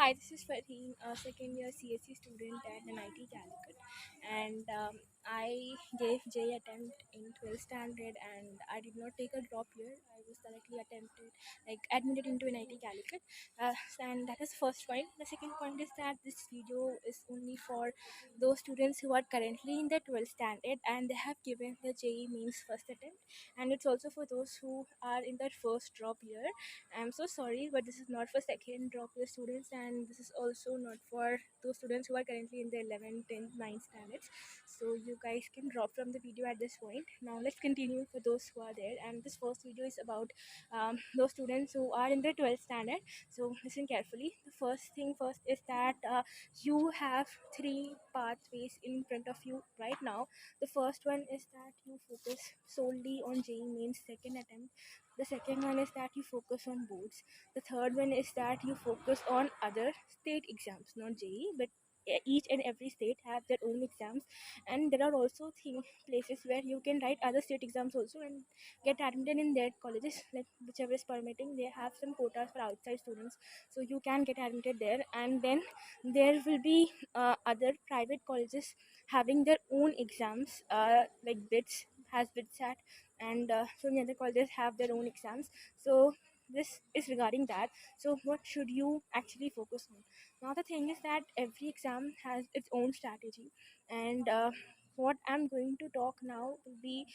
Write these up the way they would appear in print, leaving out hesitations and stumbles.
Hi, this is Farheen, a second year CSE student at NIT Calicut, and I gave JEE attempt in 12th standard, and I did not take a drop year. I was directly admitted into NIT Calicut, and that is the first point. The second point is that this video is only for those students who are currently in their 12th standard and they have given the JEE Mains first attempt, and it's also for those who are in their first drop year. I'm so sorry, but this is not for second drop year students, and this is also not for those students who are currently in the 11th, 10th, 9th standards. So you guys can drop from the video at this point. Now let's continue for those who are there. And this first video is about those students who are in the 12th standard. So listen carefully. The first thing first is that you have three pathways in front of you right now. The first one is that you focus solely on JEE Mains second attempt. The second one is that you focus on boards. The third one is that you focus on other state exams, not JEE, but each and every state have their own exams, and there are also places where you can write other state exams also and get admitted in their colleges, like whichever is permitting. They have some quotas for outside students, so you can get admitted there. And then there will be other private colleges having their own exams, like BITS has BITSAT, and so many other colleges have their own exams. So this is regarding that. So what should you actually focus on? Now the thing is that every exam has its own strategy, and what I'm going to talk now will be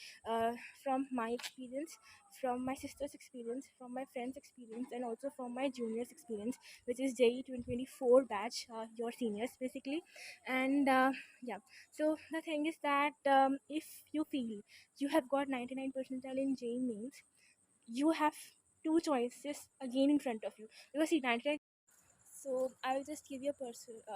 from my experience, from my sister's experience, from my friend's experience, and also from my junior's experience, which is JE 2024 batch, your seniors basically. And yeah, so the thing is that if you feel you have got 99 percentile in JEE Mains, you have two choices again in front of you, because see 99. So I'll just give you a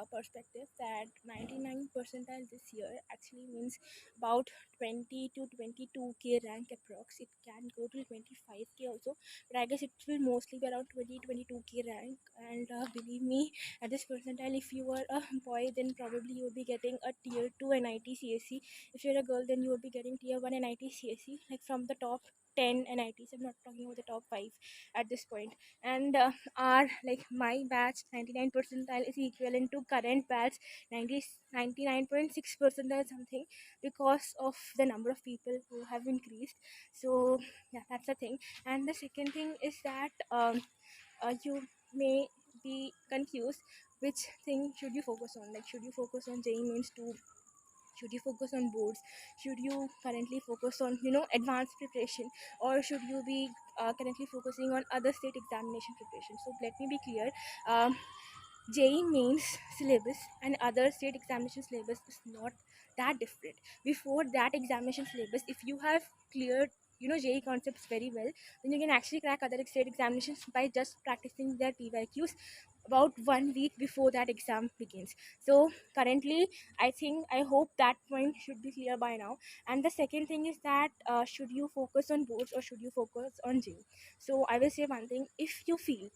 perspective that 99 percentile this year actually means about 20 to 22k rank approx. It can go to 25k also, but I guess it will mostly be around 22k rank. And believe me, at this percentile, if you are a boy, then probably you will be getting a tier 2 NIT CSE. If you're a girl, then you will be getting tier 1 NIT CSE, like from the top 10 NITs. I'm not talking about the top 5 at this point. And our, like, my batch 99 percentile is equivalent to current batch 99.6 percentile something, because of the number of people who have increased. So yeah, that's the thing. And the second thing is that you may be confused which thing should you focus on. Like, should you focus on JEE Mains 2? Should you focus on boards? Should you currently focus on advanced preparation, or should you be currently focusing on other state examination preparation? So let me be clear. um, JEE Mains syllabus and other state examination syllabus is not that different. Before that examination syllabus, if you have cleared JEE concepts very well, then you can actually crack other state examinations by just practicing their PYQs about 1 week before that exam begins. So currently, I hope that point should be clear by now. And the second thing is that should you focus on boards or should you focus on JEE? So I will say one thing: if you feel,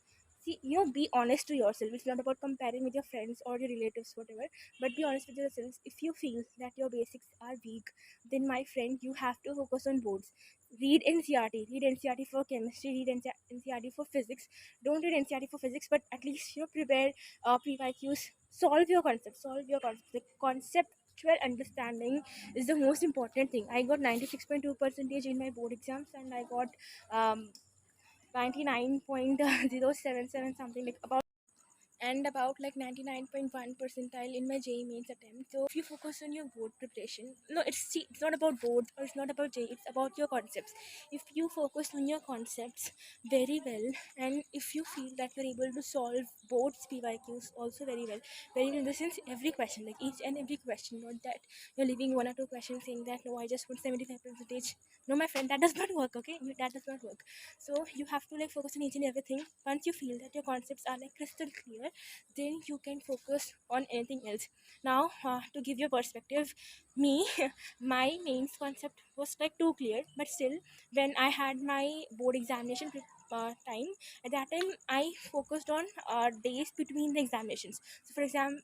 see, be honest to yourself. It's not about comparing with your friends or your relatives, whatever, but be honest with yourselves. If you feel that your basics are weak, then my friend, you have to focus on boards. Read NCRT, read NCRT for chemistry, read NCRT for physics. Don't read NCRT for physics, but at least prepare PYQs. Solve your concepts. The conceptual understanding is the most important thing. I got 96.2 percentage in my board exams, and I got 99.077 something, like about, and about like 99.1 percentile in my JEE Mains attempt. So if you focus on your board preparation, no, it's not about boards or it's not about JEE, it's about your concepts. If you focus on your concepts very well, and if you feel that you're able to solve boards PYQs also very well in the sense every question, like each and every question, not that you're leaving one or two questions saying that no, I just want 75 percentage. No, my friend, that does not work. Okay, that does not work. So you have to like focus on each and everything. Once you feel that your concepts are like crystal clear, then you can focus on anything else. Now to give you a perspective, me my mains concept was like too clear, but still when I had my board examination time, at that time I focused on days between the examinations. So for example,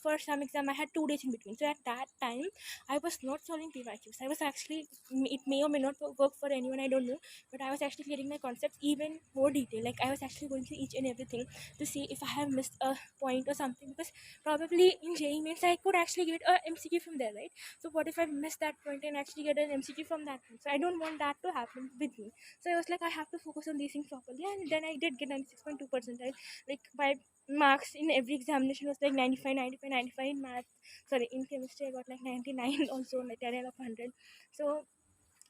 for some exam I had 2 days in between, so at that time I was not solving PYQs. I was actually, it may or may not work for anyone, I don't know, but I was actually clearing my concepts even more detail. Like I was actually going through each and everything to see if I have missed a point or something, because probably in JEE Mains I could actually get a MCQ from there, right? So what if I miss that point and actually get an MCQ from that point? So I don't want that to happen with me. So I was like, I have to focus on these things properly, and then I did get 96.2 percentile. Like my marks in every examination was like 95, 95, 95 in math. Sorry, in chemistry I got like 99 also, like 10 out of 100. So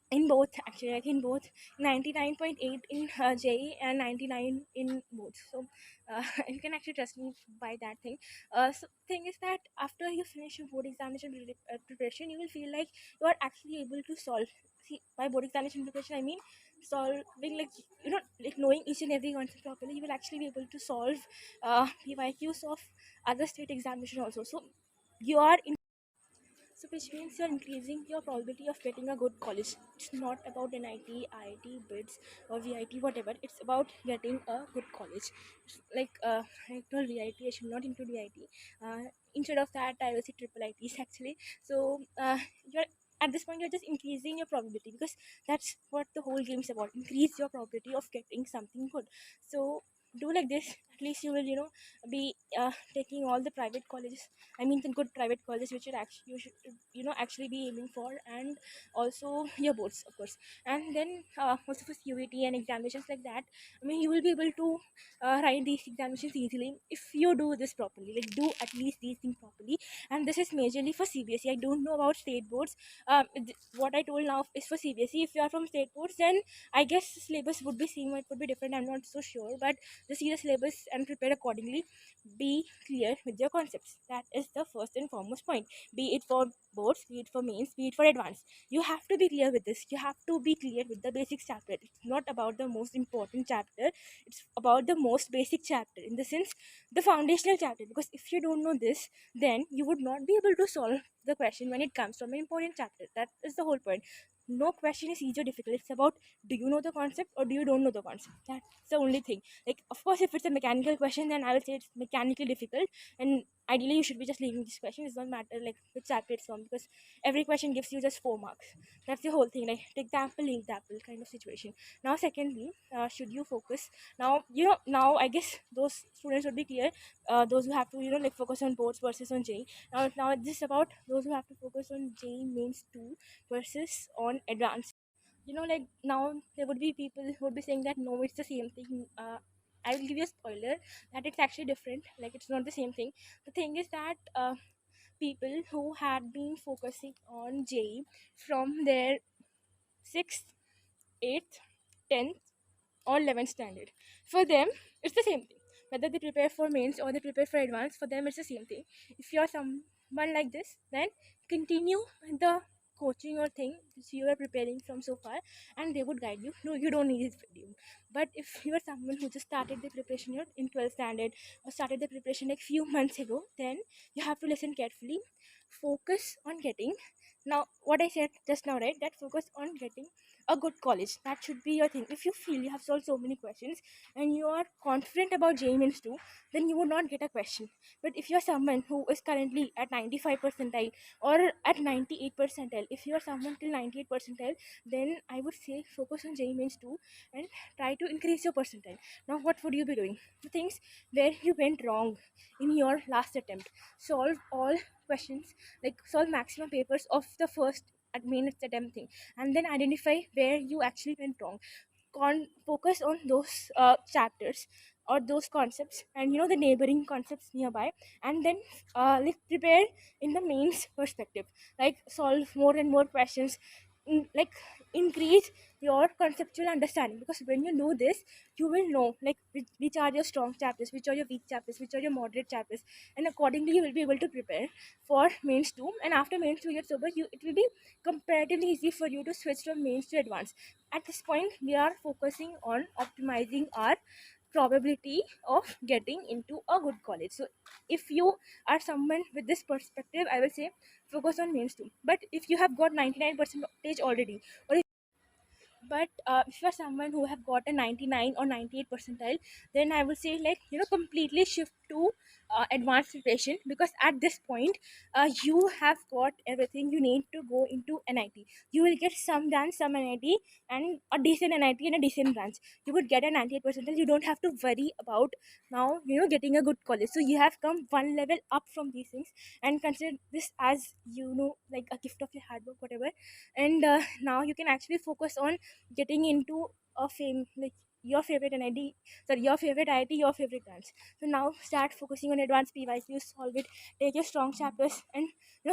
in both, actually, like in both, 99.8 in JE and 99 in both. So you can actually trust me by that thing. So thing is that after you finish your board examination preparation, you will feel like you are actually able to solve. See, by board examination preparation I mean solving, like, like knowing each and every concept properly. You will actually be able to solve PYQs of other state examination also. So you are in, so which means you're increasing your probability of getting a good college. It's not about NIT, IIT, BITS or VIT, whatever. It's about getting a good college. It's like I told VIT, I should not include VIT. Instead of that, I will say triple ITs actually. So you're at this point you're just increasing your probability, because that's what the whole game is about. Increase your probability of getting something good. So do like this. At least you will, be taking all the private colleges, I mean the good private colleges which you should, actually be aiming for, and also your boards of course. And then also for CUET and examinations like that, I mean you will be able to write these examinations easily if you do this properly. Like do at least these things properly. And this is majorly for CBSE. I don't know about state boards. What I told now is for CBSE. If you are from state boards, then I guess syllabus would be same, it would be different, I'm not so sure, but just see the syllabus and prepare accordingly. Be clear with your concepts. That is the first and foremost point. Be it for boards, be it for mains, be it for advanced. You have to be clear with this. You have to be clear with the basics chapter. It's not about the most important chapter. It's about the most basic chapter. In the sense, the foundational chapter. Because if you don't know this, then you would not be able to solve the question when it comes from an important chapter. That is the whole point. No question is easy or difficult. It's about, do you know the concept or do you don't know the concept? That's the only thing. Like of course if it's a mechanical question, then I will say it's mechanically difficult, and ideally you should be just leaving this question. It doesn't matter like which chapter it's from, because every question gives you just 4 marks. That's the whole thing. Like take the apple, leave the apple kind of situation. Now secondly, should you focus, now now I guess those students would be clear, those who have to like focus on boards versus on JEE. Now this is about those who have to focus on JEE Mains 2 versus on advanced. Like now there would be people who would be saying that no, it's the same thing. I will give you a spoiler that it's actually different. Like it's not the same thing. The thing is that people who had been focusing on JEE from their 6th, 8th, 10th, or 11th standard, for them it's the same thing. Whether they prepare for mains or they prepare for advanced, for them it's the same thing. If you're someone like this, then continue the coaching or thing which you are preparing from so far, and they would guide you. No, you don't need this video. But if you are someone who just started the preparation in 12th standard or started the preparation like few months ago, then you have to listen carefully. Focus on getting, now what I said just now, right, that focus on getting a good college. That should be your thing. If you feel you have solved so many questions and you are confident about JEE Mains too, then you would not get a question. But if you're someone who is currently at 95 percentile or at 98 percentile, if you're someone till 98 percentile, then I would say focus on JEE Mains too and try to increase your percentile. Now what would you be doing? The things where you went wrong in your last attempt, solve all questions, like solve maximum papers of the first main attempt thing, and then identify where you actually went wrong. Focus on those chapters or those concepts, and the neighboring concepts nearby, and then like prepare in the mains perspective, like solve more and more questions, like increase your conceptual understanding. Because when you know this, you will know like which are your strong chapters, which are your weak chapters, which are your moderate chapters, and accordingly you will be able to prepare for mains 2. And after mains 2 gets over, it will be comparatively easy for you to switch from mains to advanced. At this point we are focusing on optimizing our probability of getting into a good college. So if you are someone with this perspective, I will say focus on mains too. But if you have got 99 percentage already, or But if you're someone who have got a 99 or 98 percentile, then I would say, like, completely shift to advanced preparation, because at this point you have got everything you need to go into NIT. You will get some branch, some NIT, and a decent NIT and a decent branch. You would get a 98 percentile. You don't have to worry about now getting a good college. So you have come one level up from these things, and consider this as, like a gift of your hard work, whatever. And now you can actually focus on getting into a fame, like your favorite NIT, sorry, your favorite IT, your favorite branch. So now start focusing on advanced PYQ, solve it, take your strong chapters, and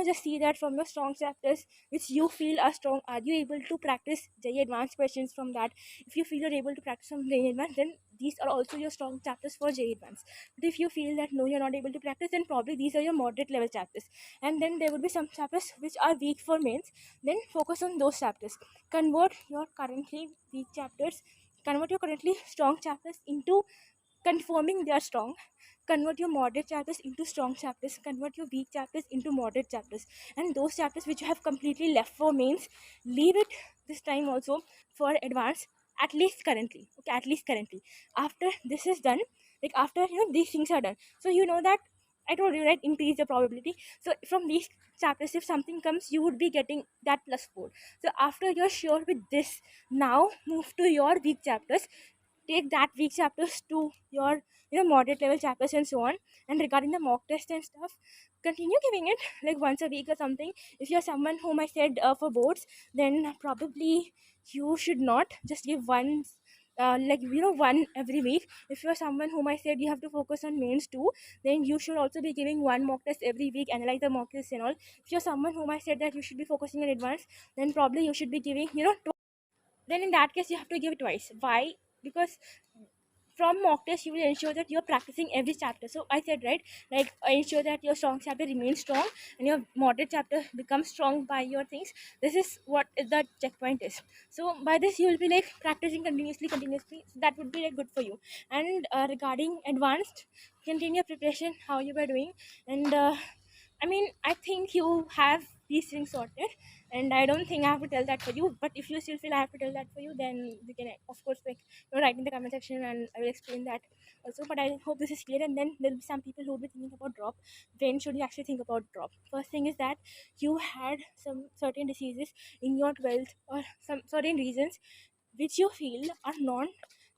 just see that from your strong chapters which you feel are strong, are you able to practice JEE Advanced questions from that? If you feel you're able to practice some JEE Advanced, then these are also your strong chapters for JEE Advanced. But if you feel that no, you're not able to practice, then probably these are your moderate level chapters. And then there would be some chapters which are weak for mains. Then focus on those chapters. Convert your currently weak chapters, convert your currently strong chapters into confirming they are strong. Convert your moderate chapters into strong chapters, convert your weak chapters into moderate chapters, and those chapters which you have completely left for mains, leave it this time also for advanced, at least currently. Okay, at least currently. After this is done, like after these things are done, so that I told you, right, increase the probability. So from these chapters, if something comes, you would be getting that +4. So after you're sure with this, now move to your weak chapters, take that weak chapters to your moderate level chapters and so on. And regarding the mock test and stuff, continue giving it like once a week or something. If you're someone whom I said for boards, then probably you should not just give one, one every week. If you're someone whom I said you have to focus on mains too, then you should also be giving one mock test every week, analyze the mock test and all. If you're someone whom I said that you should be focusing on advanced, then probably you should be giving then in that case you have to give it twice. Why? Because from mock test you will ensure that you're practicing every chapter. So I said, right, like ensure that your strong chapter remains strong and your moderate chapter becomes strong by your things. This is what the checkpoint is. So by this you will be like practicing continuously, so that would be like good for you. And regarding advanced, continue preparation how you were doing. And I mean, I think you have these things sorted, and I don't think I have to tell that for you. But if you still feel I have to tell that for you, then you can, of course, like write in the comment section, and I will explain that also. But I hope this is clear. And then there will be some people who will be thinking about drop. When should you actually think about drop? First thing is that you had some certain diseases in your 12th, or some certain reasons which you feel are non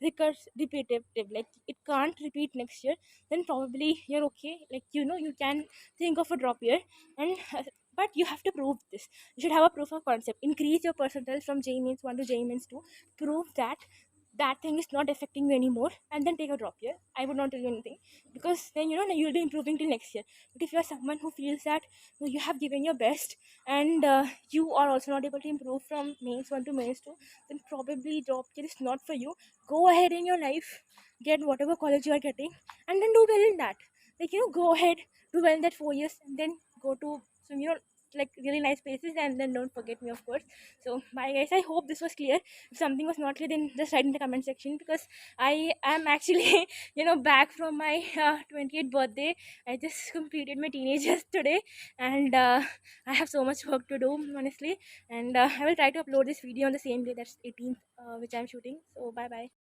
repetitive, like it can't repeat next year, then probably you're okay. Like you can think of a drop year. And but you have to prove this. You should have a proof of concept. Increase your percentile from JEE Mains 1 to JEE Mains 2. Prove that that thing is not affecting you anymore, and then take a drop year. I would not tell you anything, because then you'll be improving till next year. But if you're someone who feels that you have given your best, and you are also not able to improve from mains 1 to mains 2, then probably drop year is not for you. Go ahead in your life, get whatever college you are getting, and then do well in that. Like go ahead, do well in that 4 years, and then go to some like really nice places, and then don't forget me, of course. So bye guys, I hope this was clear. If something was not clear, then just write in the comment section, because I am actually back from my 28th birthday. I just completed my teenagers today, and I have so much work to do, honestly. And I will try to upload this video on the same day, that's 18th, which I'm shooting. So bye bye.